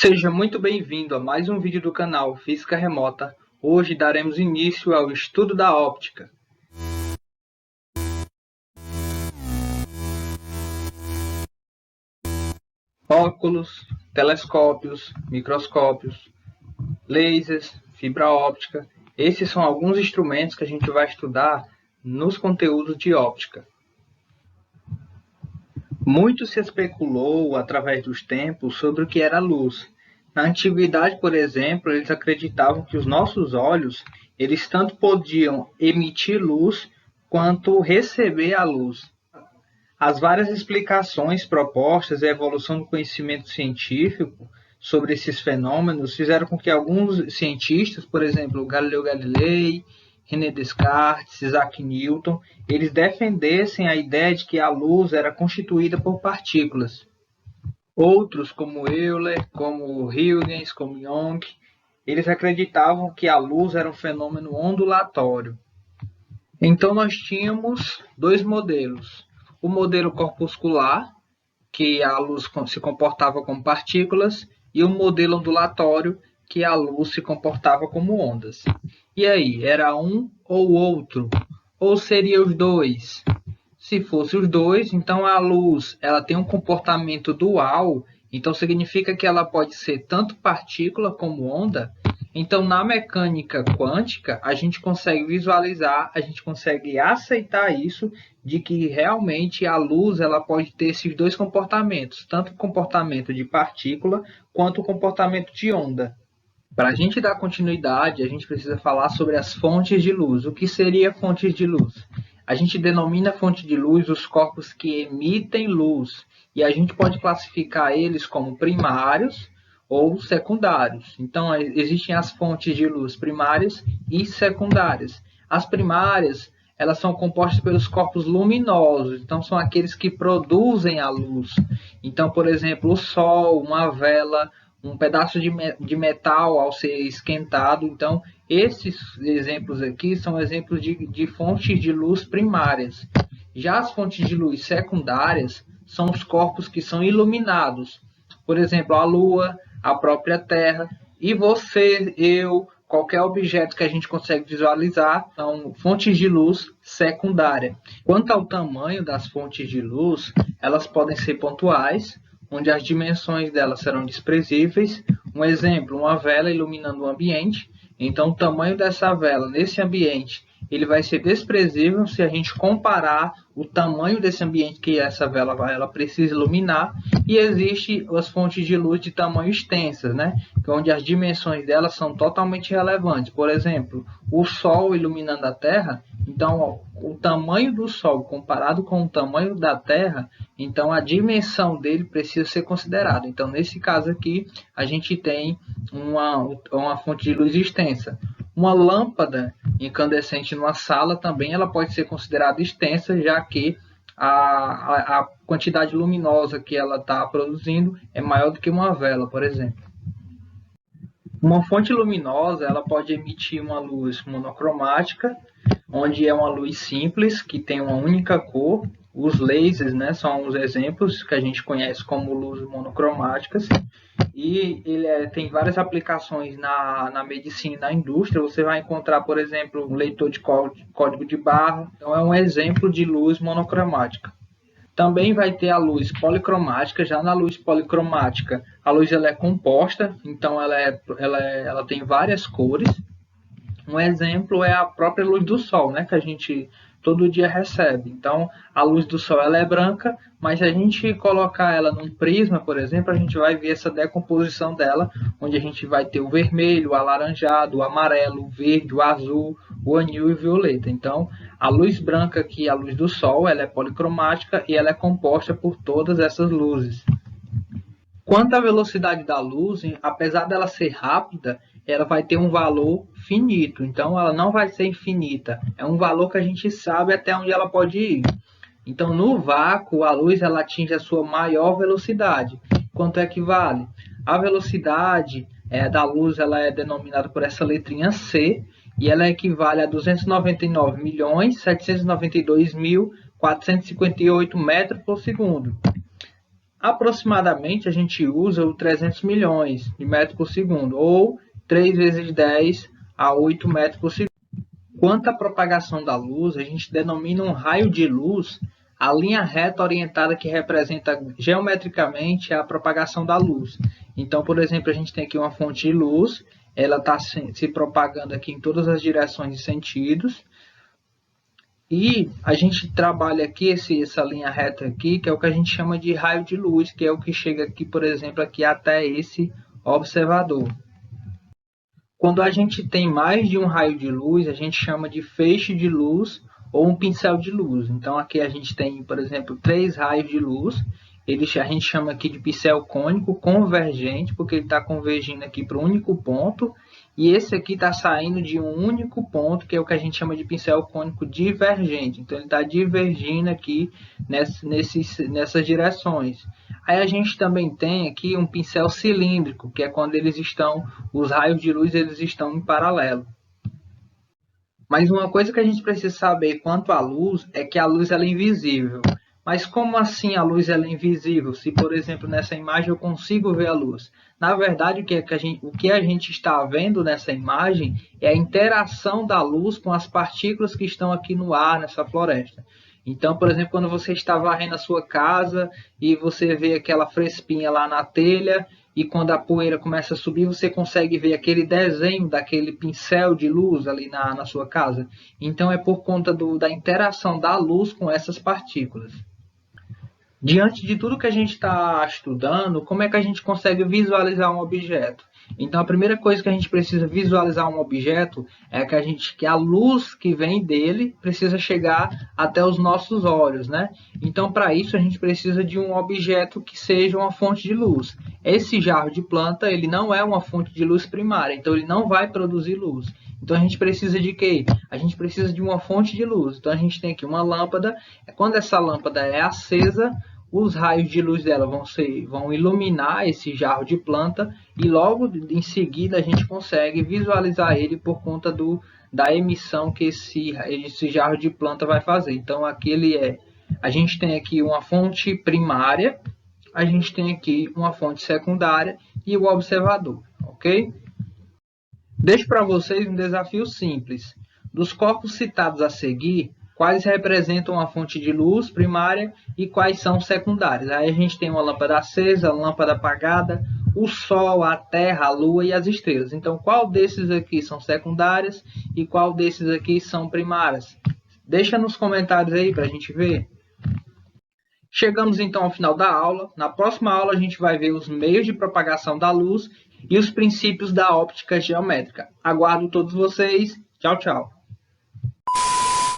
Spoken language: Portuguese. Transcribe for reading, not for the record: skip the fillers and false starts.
Seja muito bem-vindo a mais um vídeo do canal Física Remota. Hoje daremos início ao estudo da óptica. Óculos, telescópios, microscópios, lasers, fibra óptica. Esses são alguns instrumentos que a gente vai estudar nos conteúdos de óptica. Muito se especulou através dos tempos sobre o que era a luz. Na antiguidade, por exemplo, eles acreditavam que os nossos olhos, eles tanto podiam emitir luz quanto receber a luz. As várias explicações propostas e a evolução do conhecimento científico sobre esses fenômenos fizeram com que alguns cientistas, por exemplo, Galileu Galilei, René Descartes, Isaac Newton, eles defendessem a ideia de que a luz era constituída por partículas. Outros, como Euler, como Huygens, como Young, eles acreditavam que a luz era um fenômeno ondulatório. Então nós tínhamos dois modelos. O modelo corpuscular, que a luz se comportava como partículas, e o modelo ondulatório, que a luz se comportava como ondas. E aí, era um ou outro? Ou seria os dois? Se fosse os dois, então a luz ela tem um comportamento dual, então significa que ela pode ser tanto partícula como onda. Então, na mecânica quântica, a gente consegue visualizar, a gente consegue aceitar isso, de que realmente a luz ela pode ter esses dois comportamentos, tanto o comportamento de partícula quanto o comportamento de onda. Para a gente dar continuidade, a gente precisa falar sobre as fontes de luz. O que seria fontes de luz? A gente denomina fonte de luz os corpos que emitem luz, e a gente pode classificar eles como primários ou secundários. Então, existem as fontes de luz primárias e secundárias. As primárias, elas são compostas pelos corpos luminosos, então são aqueles que produzem a luz. Então, por exemplo, o Sol, uma vela, um pedaço de metal ao ser esquentado. Então, esses exemplos aqui são exemplos de fontes de luz primárias. Já as fontes de luz secundárias são os corpos que são iluminados. Por exemplo, a Lua, a própria Terra, e você, eu, qualquer objeto que a gente consegue visualizar são fontes de luz secundária. Quanto ao tamanho das fontes de luz, elas podem ser pontuais, onde as dimensões delas serão desprezíveis. Um exemplo, uma vela iluminando o ambiente. Então, o tamanho dessa vela nesse ambiente ele vai ser desprezível se a gente comparar o tamanho desse ambiente que essa vela ela precisa iluminar. E existem as fontes de luz de tamanho extensas, né? Onde as dimensões delas são totalmente relevantes. Por exemplo, o Sol iluminando a Terra. Então, o tamanho do Sol comparado com o tamanho da Terra, então a dimensão dele precisa ser considerada. Então, nesse caso aqui, a gente tem uma fonte de luz extensa. Uma lâmpada incandescente numa sala também ela pode ser considerada extensa, já que a quantidade luminosa que ela está produzindo é maior do que uma vela, por exemplo. Uma fonte luminosa ela pode emitir uma luz monocromática, onde é uma luz simples, que tem uma única cor. Os lasers, né, são os exemplos que a gente conhece como luzes monocromáticas. E ele tem várias aplicações na medicina e na indústria. Você vai encontrar, por exemplo, um leitor de código de barra. Então, é um exemplo de luz monocromática. Também vai ter a luz policromática. Já na luz policromática, a luz ela é composta, então ela tem várias cores. Um exemplo é a própria luz do Sol, né, que a gente todo dia recebe. Então, a luz do Sol ela é branca, mas se a gente colocar ela num prisma, por exemplo, a gente vai ver essa decomposição dela, onde a gente vai ter o vermelho, o alaranjado, o amarelo, o verde, o azul, o anil e o violeta. Então, a luz branca aqui, a luz do Sol, ela é policromática e ela é composta por todas essas luzes. Quanto à velocidade da luz, apesar dela ser rápida, ela vai ter um valor finito. Então, ela não vai ser infinita. É um valor que a gente sabe até onde ela pode ir. Então, no vácuo, a luz ela atinge a sua maior velocidade. Quanto equivale? A velocidade da luz ela é denominada por essa letrinha C, e ela equivale a 299.792.458 metros por segundo. Aproximadamente a gente usa o 300 milhões de metros por segundo, ou 3 vezes 10 a 8 metros por segundo. Quanto à propagação da luz, a gente denomina um raio de luz a linha reta orientada que representa geometricamente a propagação da luz. Então, por exemplo, a gente tem aqui uma fonte de luz, ela está se propagando aqui em todas as direções e sentidos, e a gente trabalha aqui essa linha reta aqui, que é o que a gente chama de raio de luz, que é o que chega aqui, por exemplo, aqui até esse observador. Quando a gente tem mais de um raio de luz, a gente chama de feixe de luz ou um pincel de luz. Então aqui a gente tem, por exemplo, 3 raios de luz. A gente chama aqui de pincel cônico convergente, porque ele está convergindo aqui para um único ponto. E esse aqui está saindo de um único ponto, que é o que a gente chama de pincel cônico divergente. Então ele está divergindo aqui nessas direções. Aí a gente também tem aqui um pincel cilíndrico, que é quando os raios de luz eles estão em paralelo. Mas uma coisa que a gente precisa saber quanto à luz é que a luz ela é invisível. Mas como assim a luz ela é invisível? Se, por exemplo, nessa imagem eu consigo ver a luz. Na verdade, o que a gente está vendo nessa imagem é a interação da luz com as partículas que estão aqui no ar, nessa floresta. Então, por exemplo, quando você está varrendo a sua casa e você vê aquela frespinha lá na telha, e quando a poeira começa a subir, você consegue ver aquele desenho daquele pincel de luz ali na sua casa. Então, é por conta da interação da luz com essas partículas. Diante de tudo que a gente está estudando, como é que a gente consegue visualizar um objeto? Então, a primeira coisa que a gente precisa visualizar um objeto é que a luz que vem dele precisa chegar até os nossos olhos, né? Então, para isso, a gente precisa de um objeto que seja uma fonte de luz. Esse jarro de planta, ele não é uma fonte de luz primária, então ele não vai produzir luz. Então, a gente precisa de quê? A gente precisa de uma fonte de luz. Então, a gente tem aqui uma lâmpada. Quando essa lâmpada é acesa, os raios de luz dela vão iluminar esse jarro de planta e logo em seguida a gente consegue visualizar ele por conta da emissão que esse jarro de planta vai fazer. Então, a gente tem aqui uma fonte primária, a gente tem aqui uma fonte secundária e o observador, ok? Deixo para vocês um desafio simples. Dos corpos citados a seguir, quais representam a fonte de luz primária e quais são secundárias? Aí a gente tem uma lâmpada acesa, uma lâmpada apagada, o Sol, a Terra, a Lua e as estrelas. Então, qual desses aqui são secundárias e qual desses aqui são primárias? Deixa nos comentários aí para a gente ver. Chegamos então ao final da aula. Na próxima aula a gente vai ver os meios de propagação da luz e os princípios da óptica geométrica. Aguardo todos vocês. Tchau, tchau.